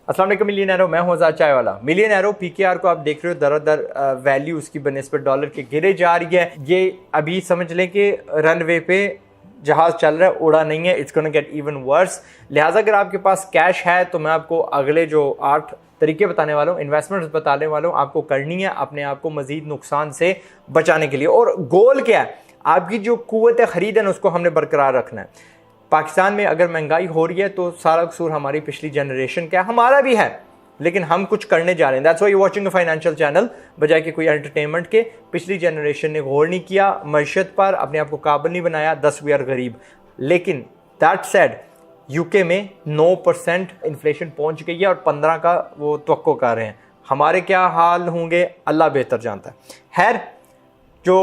अस्सलाम वालेकुम मिलियनेरो, मैं हूं आज़ाद चाय वाला। मिलियनेरो पीकेआर को आप देख रहे हो दर दर वैल्यू उसकी बनिस्बत डॉलर के गिरे जा रही है। ये अभी समझ लें कि रनवे पे जहाज चल रहा है, उड़ा नहीं है। It's gonna get even worse. लिहाजा अगर आपके पास कैश है तो मैं आपको अगले जो 8 तरीके बताने वाला हूँ, इन्वेस्टमेंट्स बताने वाला हूँ, आपको करनी है अपने आप को मजीद नुकसान से बचाने के लिए। और गोल क्या है, आपकी जो कुव्वत खरीद है ना उसको हमने बरकरार रखना है। पाकिस्तान में अगर महंगाई हो रही है तो सारा कसूर हमारी पिछली जनरेशन का, हमारा भी है, लेकिन हम कुछ करने जा रहे हैं। That's why you watching a financial channel, बजाय कि कोई एंटरटेनमेंट के। पिछली जनरेशन ने गौर नहीं किया मईशत पर, अपने आप को काबिल नहीं बनाया, 10 वी आर गरीब। लेकिन दैट सेड यूके में 9% इन्फ्लेशन पहुंच गई है और 15 का वो तवक्को कर रहे हैं। हमारे क्या हाल होंगे अल्लाह बेहतर जानता है। खैर, जो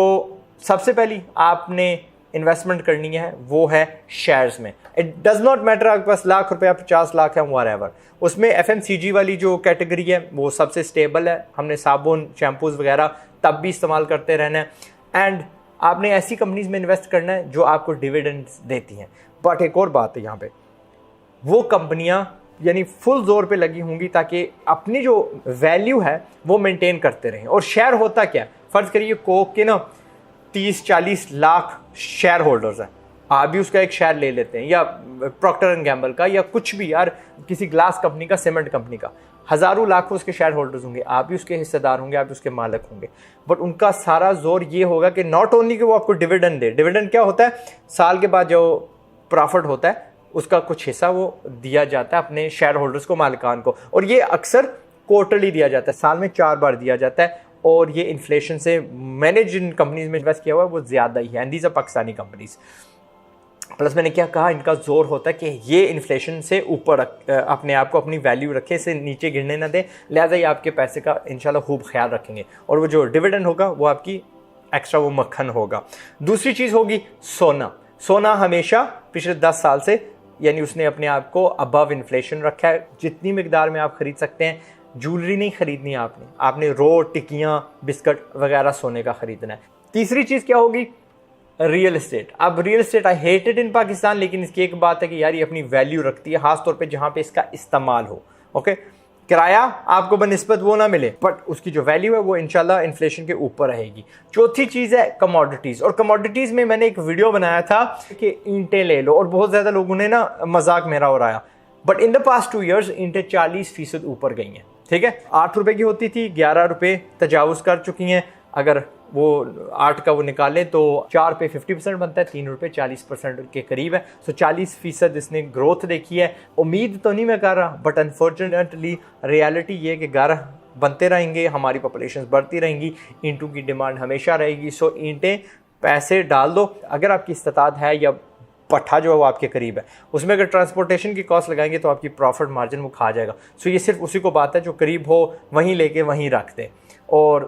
सबसे पहली आपने इन्वेस्टमेंट करनी है वो है शेयर्स में। इट डज नॉट मैटर आपके पास लाख रुपया 50 लाख है, व्हाटएवर। उसमें एफएमसीजी वाली जो कैटेगरी है वो सबसे स्टेबल है। हमने साबुन, शैम्पूज वगैरह तब भी इस्तेमाल करते रहना है। एंड आपने ऐसी कंपनीज में इन्वेस्ट करना है जो आपको डिविडेंड्स देती हैं। बट एक और बात है यहाँ पे, वो कंपनियां यानी फुल जोर पे लगी होंगी ताकि अपनी जो वैल्यू है वो मेंटेन करते रहें। और शेयर होता क्या है, फर्ज करिए कोक के ना 30-40 लाख शेयर होल्डर्स हैं, आप भी उसका एक शेयर ले लेते हैं, या प्रॉक्टर एंड गैम्बल का, या कुछ भी यार किसी ग्लास कंपनी का, सीमेंट कंपनी का, हजारों लाखों उसके शेयर होल्डर्स होंगे, आप भी उसके हिस्सेदार होंगे, आप भी उसके मालिक होंगे। बट उनका सारा जोर ये होगा कि नॉट ओनली कि वो आपको डिविडेंड दे। डिविडेंड क्या होता है, साल के बाद जो प्रॉफिट होता है उसका कुछ हिस्सा वो दिया जाता है अपने शेयर होल्डर्स को, मालिकान को। और ये अक्सर क्वार्टरली दिया जाता है, साल में 4 बार दिया जाता है। और ये इन्फ्लेशन से, मैंने जिन कंपनीज में इन्वेस्ट किया हुआ है वो ज़्यादा ही है, and these are Pakistani companies. Plus मैंने क्या कहा, इनका जोर होता है कि ये इन्फ्लेशन से ऊपर अपने आप को, अपनी वैल्यू रखे, इसे नीचे गिरने ना दे। लिहाजा ये आपके पैसे का इंशाल्लाह खूब ख्याल रखेंगे। और वो जो डिविडेंड होगा वो आपकी एक्स्ट्रा वो मक्खन होगा। दूसरी चीज़ होगी सोना। सोना हमेशा पिछले 10 साल से यानी उसने अपने आप को अबव इन्फ्लेशन रखा है। जितनी मिकदार में आप खरीद सकते हैं, ज्वेलरी नहीं खरीदनी है आपने रोड, टिक्कियाँ, बिस्किट वगैरह सोने का खरीदना है। तीसरी चीज़ क्या होगी, रियल एस्टेट। अब real estate I hate it in Pakistan, लेकिन इसकी एक बात है कि यार ये अपनी वैल्यू रखती है, खासतौर पे जहाँ पे इसका इस्तेमाल हो। ओके, किराया आपको बनिस्बत वो ना मिले, बट उसकी जो वैल्यू है वो इंशाल्लाह इन्फ्लेशन के ऊपर रहेगी। चौथी चीज़ है कमोडिटीज़। और कमोडिटीज़ में मैंने एक वीडियो बनाया था कि ईंटें ले लो, और बहुत ज़्यादा लोगों ने ना मजाक मेरा उड़ाया। But in the past 2 years ईंटें 40% ऊपर गई हैं। ठीक है, 8 रुपए की होती थी, 11 रुपए तजावुज़ कर चुकी हैं। अगर वो 8 का वो निकालें तो 4 पे 50% बनता है, 3 रुपए 40% के करीब है। सो 40% इसने ग्रोथ देखी है। उम्मीद तो नहीं मैं कर रहा, बट अनफॉर्चुनेटली रियलिटी ये कि घर बनते रहेंगे, हमारी पॉपुलेशन बढ़ती रहेंगी, ईंटों की डिमांड हमेशा रहेगी। सो ईंटें पैसे डाल दो अगर आपकी इस्तात है, या पट्ठा जो है वो आपके करीब है, उसमें अगर ट्रांसपोर्टेशन की कॉस्ट लगाएंगे तो आपकी प्रॉफिट मार्जिन वो खा जाएगा। सो ये सिर्फ उसी को बात है जो करीब हो वहीं लेके वहीं रख दें, और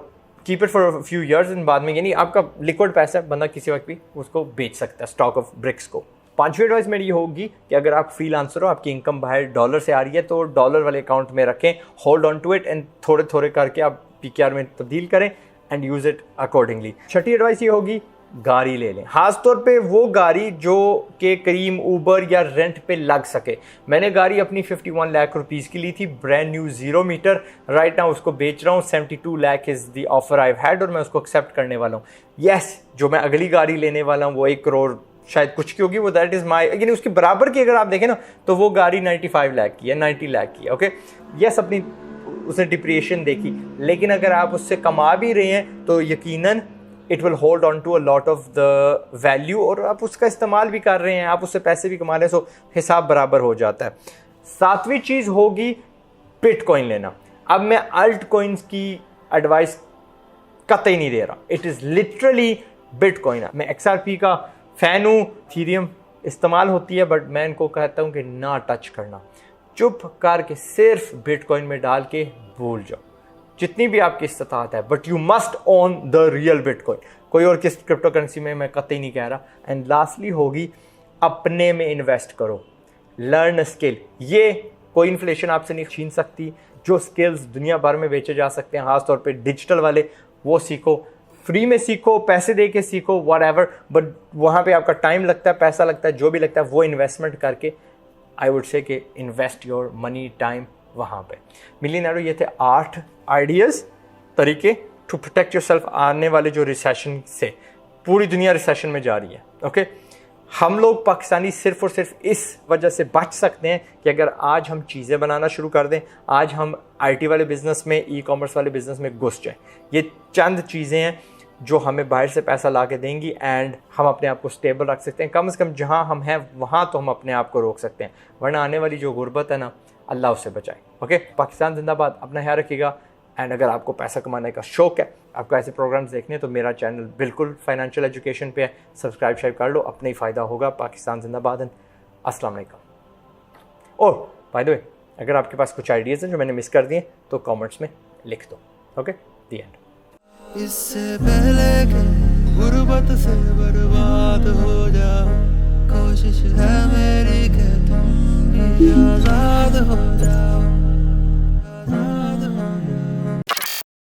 keep it for few years. इन बाद में यानी आपका लिक्विड पैसा बंदा किसी वक्त भी उसको बेच सकता है, स्टॉक ऑफ ब्रिक्स को। 5वीं एडवाइस मेरी ये होगी कि अगर आप फ्रीलांसर हो, आपकी इनकम बाहर डॉलर से आ रही है तो डॉलर वाले अकाउंट में रखें, hold on to it, and थोड़े थोड़े करके आप पीकेआर में तब्दील करें एंड यूज़ इट अकॉर्डिंगली। छठी एडवाइस ये होगी, गाड़ी ले लें, खासतौर पे वो गाड़ी जो के करीम ऊबर या रेंट पे लग सके। मैंने गाड़ी अपनी 51 लाख रुपीज़ की ली थी, brand new 0 meter. Right now उसको बेच रहा हूँ, 72 lakh is the offer I had, और मैं उसको एक्सेप्ट करने वाला हूँ। यस, जो मैं अगली गाड़ी लेने वाला हूँ वो 1 करोड़ शायद कुछ की होगी, वो दैट इज़ माई, यानी उसके बराबर की अगर आप देखें ना तो वो गाड़ी 95 लाख की है, 90 लाख की है। ओके, यस, अपनी उसने डिप्रिएशन देखी, लेकिन अगर आप उससे कमा भी रहे हैं तो यकीनन it will hold on to a lot of the value, और आप उसका इस्तेमाल भी कर रहे हैं, आप उससे पैसे भी कमा रहे हैं, सो हिसाब बराबर हो जाता है। 7वीं चीज़ होगी बिटकॉइन लेना। अब मैं अल्ट कॉइन्स की एडवाइस कतई नहीं दे रहा, इट इज़ लिटरली बिटकॉइन। मैं XRP का फ़ैन हूँ, इथेरियम इस्तेमाल होती है, बट मैं इनको कहता हूँ कि ना टच करना, चुप करके सिर्फ बिटकॉइन में डाल के भूल जाओ जितनी भी आपकी इस्तात है, but you must own the real bitcoin. कोई और किस क्रिप्टो करेंसी में मैं कतई नहीं कह रहा। एंड लास्टली होगी, अपने में इन्वेस्ट करो, लर्न स्किल। ये कोई इन्फ्लेशन आपसे नहीं छीन सकती। जो स्किल्स दुनिया भर में बेचे जा सकते हैं, खासतौर पे डिजिटल वाले, वो सीखो, फ्री में सीखो, पैसे दे के सीखो, व्हाटएवर, बट वहाँ पे आपका टाइम लगता है, पैसा लगता है, जो भी लगता है, वो इन्वेस्टमेंट करके आई वुड से कि इन्वेस्ट योर मनी, टाइम वहाँ पे। मिलियन एरो ये थे 8 आइडियाज़, तरीके टू प्रोटेक्ट योरसेल्फ आने वाले जो रिसेशन से। पूरी दुनिया रिसेशन में जा रही है, ओके। हम लोग पाकिस्तानी सिर्फ और सिर्फ इस वजह से बच सकते हैं कि अगर आज हम चीज़ें बनाना शुरू कर दें, आज हम IT वाले बिज़नेस में, ई-कॉमर्स वाले बिज़नेस में घुस जाएं। ये चंद चीज़ें हैं जो हमें बाहर से पैसा ला के देंगी एंड हम अपने आप को स्टेबल रख सकते हैं। कम से कम जहाँ हम हैं वहाँ तो हम अपने आप को रोक सकते हैं, वरना आने वाली जो गुर्बत है ना, अल्लाह उससे बचाए। ओके, पाकिस्तान जिंदाबाद। अपना ख्याल रखिएगा। एंड अगर आपको पैसा कमाने का शौक है, आपको ऐसे प्रोग्राम्स देखने हैं, तो मेरा चैनल बिल्कुल फाइनेंशियल एजुकेशन पे है, सब्सक्राइब कर लो, अपने ही फ़ायदा होगा। पाकिस्तान जिंदाबाद। अस्सलाम वालेकुम। और बाय द वे, अगर आपके पास कुछ आइडियाज़ हैं जो मैंने मिस कर दिए तो कमेंट्स में लिख दो। Okay, the end. इससे पहले कि गुर्बत से बर्बाद हो जाओ, कोशिश है मेरी कि तुम भी आज़ाद हो जाओ।